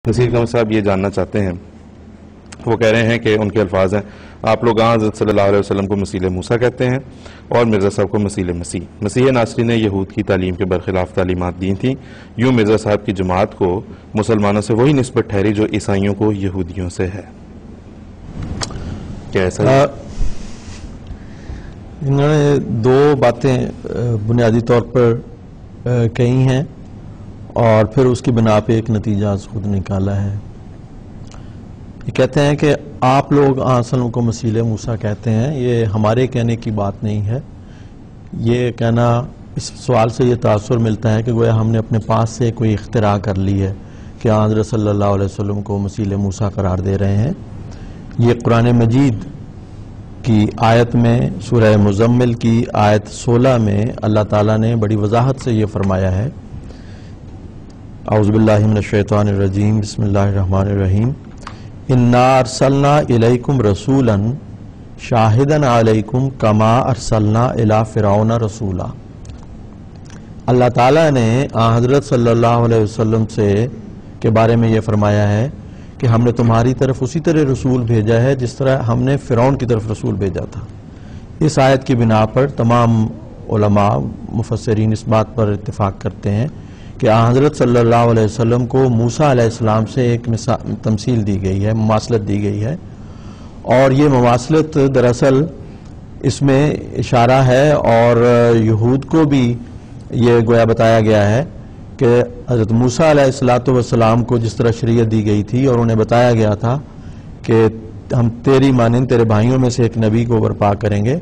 نصیر قمر صاحب یہ جاننا چاہتے ہیں، وہ کہہ رہے ہیں کہ ان کے الفاظ ہیں، آپ لوگ حضرت صلی اللہ علیہ وسلم کو مسیح موسیٰ کہتے ہیں اور مرزا صاحب کو مسیح مسیح۔ مسیح ناصری نے یہود کی تعلیم کے برخلاف تعلیمات دی تھیں، یوں مرزا صاحب کی جماعت کو مسلمانوں سے وہی نسبت ٹھہری جو عیسائیوں کو یہودیوں سے ہے۔ کیا ایسا ہے؟ انہوں نے دو باتیں بنیادی طور پر کہی ہیں اور پھر اس کی بنا پہ ایک نتیجہ خود نکالا ہے۔ یہ کہتے ہیں کہ آپ لوگ آنسلوں کو مسیح موسیٰ کہتے ہیں، یہ ہمارے کہنے کی بات نہیں ہے۔ یہ کہنا، اس سوال سے یہ تاثر ملتا ہے کہ گویا ہم نے اپنے پاس سے کوئی اختراع کر لی ہے کہ حضرت صلی اللہ علیہ وسلم کو مسیح موسیٰ قرار دے رہے ہیں۔ یہ قرآن مجید کی آیت میں، سورہ مزمل کی آیت 16 میں اللہ تعالیٰ نے بڑی وضاحت سے یہ فرمایا ہے، اعوذ باللہ من الشیطان الرجیم، بسم اللہ الرحمن الرحیم، انا ارسلنا الیکم رسولا شاہدا علیکم کما ارسلنا الی فرعون رسولا۔ اللہ تعالیٰ نے حضرت صلی اللہ علیہ وسلم کے بارے میں یہ فرمایا ہے کہ ہم نے تمہاری طرف اسی طرح رسول بھیجا ہے جس طرح ہم نے فرعون کی طرف رسول بھیجا تھا۔ اس آیت کی بنا پر تمام علماء مفسرین اس بات پر اتفاق کرتے ہیں کہ حضرت صلی اللہ علیہ وسلم کو موسیٰ علیہ السلام سے ایک تمثیل دی گئی ہے، مماثلت دی گئی ہے، اور یہ مماثلت دراصل اس میں اشارہ ہے اور یہود کو بھی یہ گویا بتایا گیا ہے کہ حضرت موسیٰ علیہ السلام کو جس طرح شریعت دی گئی تھی اور انہیں بتایا گیا تھا کہ ہم تیری مانند تیرے بھائیوں میں سے ایک نبی کو برپا کریں گے،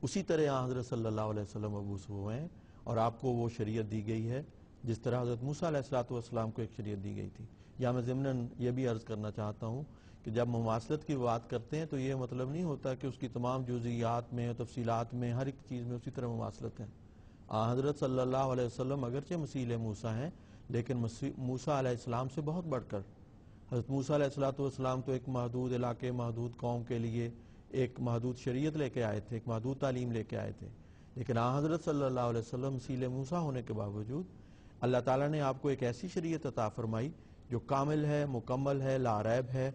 اسی طرح حضرت صلی اللہ علیہ وسلم مبعوث ہوئے ہیں اور آپ کو وہ شریعت دی گئی ہے جس طرح حضرت موسیٰ علیہ السلام کو ایک شریعت دی گئی تھی۔ یا میں ضمناً یہ بھی عرض کرنا چاہتا ہوں کہ جب مماثلت کی بات کرتے ہیں تو یہ مطلب نہیں ہوتا کہ اس کی تمام جزئیات میں، تفصیلات میں، ہر ایک چیز میں اسی طرح مماثلت ہے۔ حضرت صلی اللہ علیہ وسلم اگرچہ مسیح موسیٰ ہیں لیکن موسیٰ علیہ السلام سے بہت بڑھ کر، حضرت موسیٰ علیہ السلام تو ایک محدود علاقے، محدود قوم کے لیے ایک محدود شریعت لے کے آئے تھے، ایک محدود تعلیم لے کے آئے تھے، لیکن حضرت صلی اللہ علیہ وسلم مسیح موسیٰ ہونے کے باوجود اللہ تعالیٰ نے آپ کو ایک ایسی شریعت عطا فرمائی جو کامل ہے، مکمل ہے، لا ریب ہے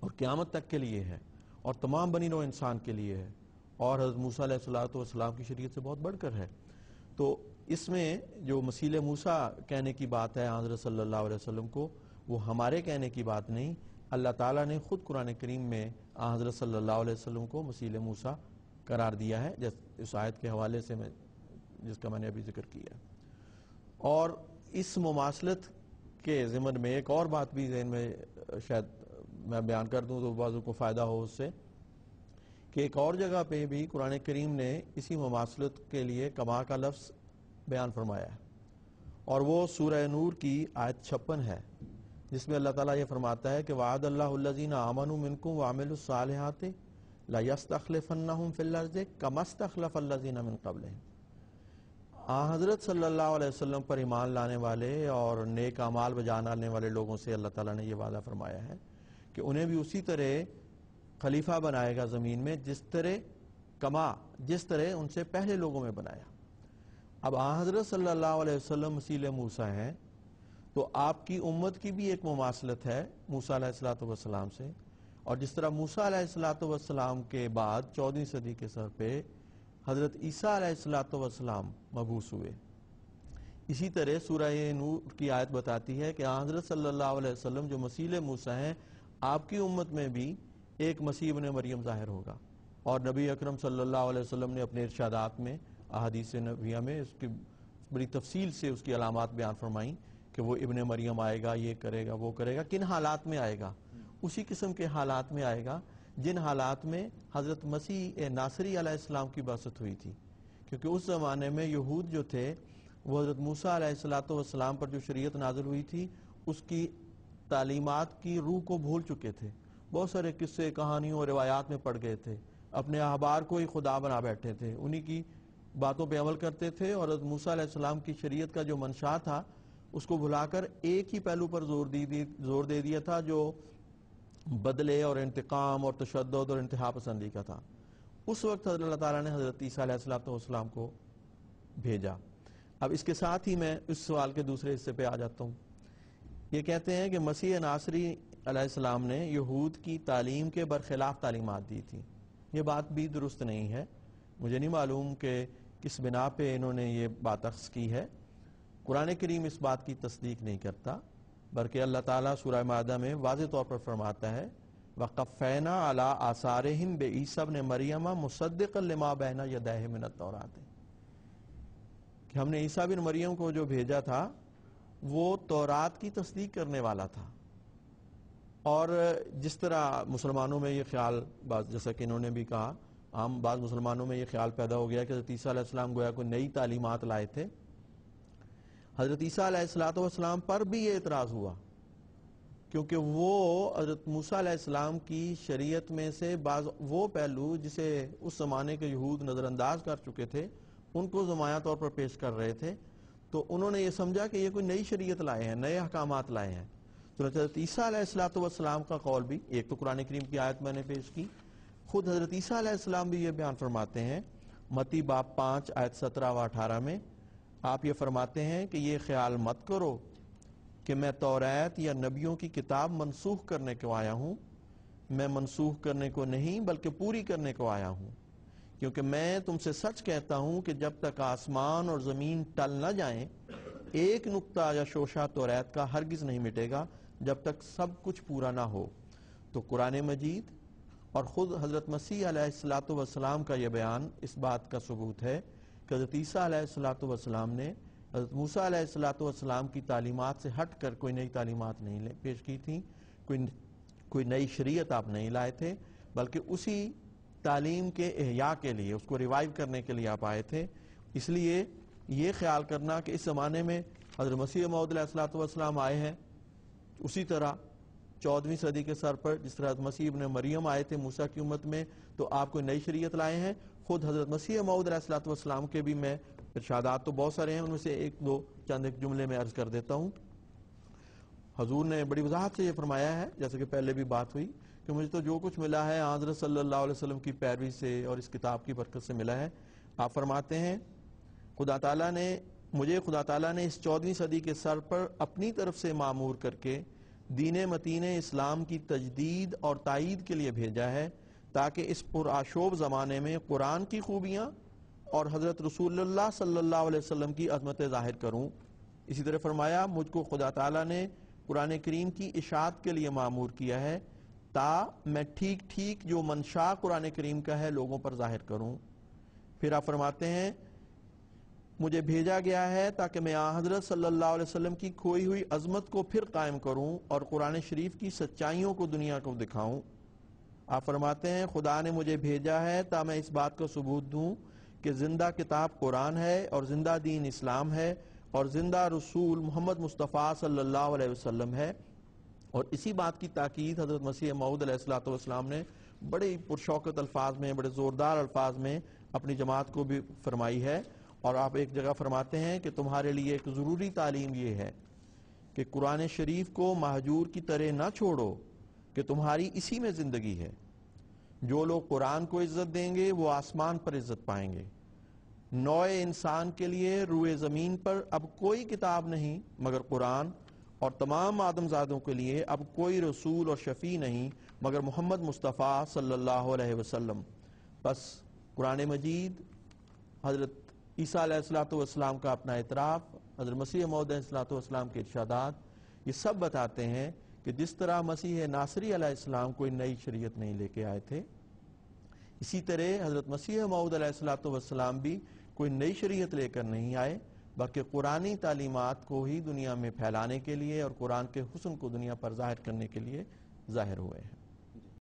اور قیامت تک کے لیے ہے اور تمام بنی نوع انسان کے لیے ہے، اور حضرت موسیٰ علیہ السلام کی شریعت سے بہت بڑھ کر ہے۔ تو اس میں جو مسیح موسیٰ کہنے کی بات ہے حضرت صلی اللہ علیہ وسلم کو، وہ ہمارے کہنے کی بات نہیں، اللہ تعالیٰ نے خود قرآن کریم میں حضرت صلی اللہ علیہ وسلم کو مسیح موسیٰ قرار دیا ہے، اس آیت کے حوالے سے جس کا میں نے ابھی ذکر کیا۔ اور اس مماثلت کے ضمن میں ایک اور بات بھی ذہن میں شاید میں بیان کر دوں تو بعضوں کو فائدہ ہو اس سے، کہ ایک اور جگہ پہ بھی قرآن کریم نے اسی مماثلت کے لیے کما کا لفظ بیان فرمایا ہے، اور وہ سورہ نور کی آیت 56 ہے، جس میں اللہ تعالیٰ یہ فرماتا ہے کہ وعد اللہ الذین آمنوا منکم وعملوا الصالحات لَيَسْتَخْلِفَنَّهُمْ فِي الْأَرْضِ كَمَا اسْتَخْلَفَ الَّذِينَ مِن قَبْلِهِمْ۔ حضرت صلی اللہ علیہ وسلم پر ایمان لانے والے اور نیک اعمال بجانے آنے والے لوگوں سے اللہ تعالیٰ نے یہ وعدہ فرمایا ہے کہ انہیں بھی اسی طرح خلیفہ بنائے گا زمین میں جس طرح ان سے پہلے لوگوں میں بنایا۔ اب حضرت صلی اللہ علیہ وسلم مسیح موسیٰ ہیں تو آپ کی امت کی بھی ایک مماثلت ہے موسیٰ علیہ السلام سے، اور جس طرح موسیٰ علیہ السلام کے بعد 14ویں صدی کے سر پہ حضرت عیسیٰ علیہ السلام مبعوث ہوئے، اسی طرح سورہ نور کی آیت بتاتی ہے کہ حضرت صلی اللہ علیہ وسلم جو مسیح موسیٰ ہیں، آپ کی امت میں بھی ایک مسیح ابن مریم ظاہر ہوگا، اور نبی اکرم صلی اللہ علیہ وسلم نے اپنے ارشادات میں، احادیث نبویہ میں اس کی بڑی تفصیل سے اس کی علامات بیان فرمائیں کہ وہ ابن مریم آئے گا، یہ کرے گا، وہ کرے گا، کن حالات میں آئے گا، اسی قسم کے حالات میں آئے گا جن حالات میں حضرت مسیح ناصری علیہ السلام کی بعثت ہوئی تھی، کیونکہ اس زمانے میں یہود جو تھے وہ حضرت موسیٰ علیہ السلام پر جو شریعت نازل ہوئی تھی اس کی تعلیمات کی روح کو بھول چکے تھے، بہت سارے قصے، کہانیوں اور روایات میں پڑ گئے تھے، اپنے احبار کو ہی خدا بنا بیٹھے تھے، انہی کی باتوں پہ عمل کرتے تھے، اور حضرت موسیٰ علیہ السلام کی شریعت کا جو منشا تھا اس کو بھلا کر ایک ہی پہلو پر زور دے دیا تھا جو بدلے اور انتقام اور تشدد اور انتہا پسندی کا تھا۔ اس وقت اللہ تعالیٰ نے حضرت عیسیٰ علیہ السلام کو بھیجا۔ اب اس کے ساتھ ہی میں اس سوال کے دوسرے حصے پہ آ جاتا ہوں یہ کہتے ہیں کہ مسیح ناصری علیہ السلام نے یہود کی تعلیم کے برخلاف تعلیمات دی تھی. یہ بات بھی درست نہیں ہے. مجھے نہیں معلوم کہ کس بنا پہ انہوں نے یہ بات اخذ کی ہے. قرآن کریم اس بات کی تصدیق نہیں کرتا، بلکہ اللہ تعالیٰ سورہ مائدہ میں واضح طور پر فرماتا ہے وَقَفَّيْنَا عَلَىٰ آثَارِهِمْ بِعِیسَىٰ ابْنِ مَرْیَمَ مُصَدِّقًا لِمَا بَیْنَ یَدَیْہِ مِنَ التَّوْرَاۃِ، کہ ہم نے عیسیٰ بن مریم کو جو بھیجا تھا وہ تورات کی تصدیق کرنے والا تھا. اور جس طرح مسلمانوں میں یہ خیال، جیسا کہ انہوں نے بھی کہا، عام بعض مسلمانوں میں یہ خیال پیدا ہو گیا کہ حضرت عیسیٰ علیہ السلام گویا کوئی نئی تعلیمات لائے تھے. حضرت عیسیٰ علیہ السلام پر بھی یہ اعتراض ہوا، کیونکہ وہ حضرت موسیٰ علیہ السلام کی شریعت میں سے بعض وہ پہلو جسے اس زمانے کے یہود نظر انداز کر چکے تھے ان کو نمایاں طور پر پیش کر رہے تھے. تو انہوں نے یہ سمجھا کہ یہ کوئی نئی شریعت لائے ہیں، نئے احکامات لائے ہیں. تو حضرت عیسیٰ علیہ السلام کا قول بھی، ایک تو قرآن کریم کی آیت میں نے پیش کی، خود حضرت عیسیٰ علیہ السلام بھی یہ بیان فرماتے ہیں متی باب 5 آیت 17 و 18 میں. آپ یہ فرماتے ہیں کہ یہ خیال مت کرو کہ میں توریت یا نبیوں کی کتاب منسوخ کرنے کو آیا ہوں. میں منسوخ کرنے کو نہیں بلکہ پوری کرنے کو آیا ہوں، کیونکہ میں تم سے سچ کہتا ہوں کہ جب تک آسمان اور زمین ٹل نہ جائیں ایک نقطہ یا شوشہ توریت کا ہرگز نہیں مٹے گا جب تک سب کچھ پورا نہ ہو. تو قرآن مجید اور خود حضرت مسیح علیہ السلام کا یہ بیان اس بات کا ثبوت ہے کہ حضرت عیسیٰ علیہ السلام نے حضرت موسیٰ علیہ السلام کی تعلیمات سے ہٹ کر کوئی نئی تعلیمات نہیں پیش کی تھیں، کوئی نئی شریعت آپ نہیں لائے تھے، بلکہ اسی تعلیم کے احیاء کے لیے، اس کو ریوائیو کرنے کے لیے آپ آئے تھے. اس لیے یہ خیال کرنا کہ اس زمانے میں حضرت مسیح موعود علیہ السلام آئے ہیں، اسی طرح 14ویں صدی کے سر پر جس طرح مسیح ابن مریم آئے تھے موسیٰ کی امت میں تو آپ کوئی نئی شریعت لائے ہیں. خود حضرت مسیح موعود علیہ السلام کے بھی میں ارشادات تو بہت سارے ہیں، ان میں سے چند ایک جملے میں عرض کر دیتا ہوں. حضور نے بڑی وضاحت سے یہ فرمایا ہے، جیسے کہ پہلے بھی بات ہوئی، کہ مجھے تو جو کچھ ملا ہے حضرت صلی اللہ علیہ وسلم کی پیروی سے اور اس کتاب کی برکت سے ملا ہے. آپ فرماتے ہیں خدا تعالیٰ نے اس 14ویں صدی کے سر پر اپنی طرف سے معمور کر کے دین متین اسلام کی تجدید اور تائید کے لیے بھیجا ہے تاکہ اس پرآشوب زمانے میں قرآن کی خوبیاں اور حضرت رسول اللہ صلی اللہ علیہ وسلم کی عظمت ظاہر کروں. اسی طرح فرمایا مجھ کو خدا تعالیٰ نے قرآن کریم کی اشاعت کے لیے معمور کیا ہے تا میں ٹھیک ٹھیک جو منشا قرآن کریم کا ہے لوگوں پر ظاہر کروں. پھر آپ فرماتے ہیں مجھے بھیجا گیا ہے تاکہ میں حضرت صلی اللہ علیہ وسلم کی کھوئی ہوئی عظمت کو پھر قائم کروں اور قرآن شریف کی سچائیوں کو دنیا کو دکھاؤں. آپ فرماتے ہیں خدا نے مجھے بھیجا ہے تا میں اس بات کا ثبوت دوں کہ زندہ کتاب قرآن ہے اور زندہ دین اسلام ہے اور زندہ رسول محمد مصطفیٰ صلی اللہ علیہ وسلم ہے. اور اسی بات کی تاکید حضرت مسیح موعود علیہ السلام نے بڑے پرشوکت الفاظ میں، بڑے زوردار الفاظ میں اپنی جماعت کو بھی فرمائی ہے. اور آپ ایک جگہ فرماتے ہیں کہ تمہارے لیے ایک ضروری تعلیم یہ ہے کہ قرآن شریف کو مہجور کی طرح نہ چھوڑو کہ تمہاری اسی میں زندگی ہے. جو لوگ قرآن کو عزت دیں گے وہ آسمان پر عزت پائیں گے. نوع انسان کے لیے روئے زمین پر اب کوئی کتاب نہیں مگر قرآن، اور تمام آدمزادوں کے لیے اب کوئی رسول اور شفیع نہیں مگر محمد مصطفیٰ صلی اللہ علیہ وسلم. بس قرآن مجید، حضرت عیسیٰ علیہ السلام کا اپنا اعتراف، حضرت مسیح موعود علیہ السلام کے ارشادات، یہ سب بتاتے ہیں کہ جس طرح مسیح ناصری علیہ السلام کوئی نئی شریعت نہیں لے کے آئے تھے، اسی طرح حضرت مسیح موعود علیہ السلام بھی کوئی نئی شریعت لے کر نہیں آئے بلکہ قرآنی تعلیمات کو ہی دنیا میں پھیلانے کے لیے اور قرآن کے حسن کو دنیا پر ظاہر کرنے کے لیے ظاہر ہوئے ہیں.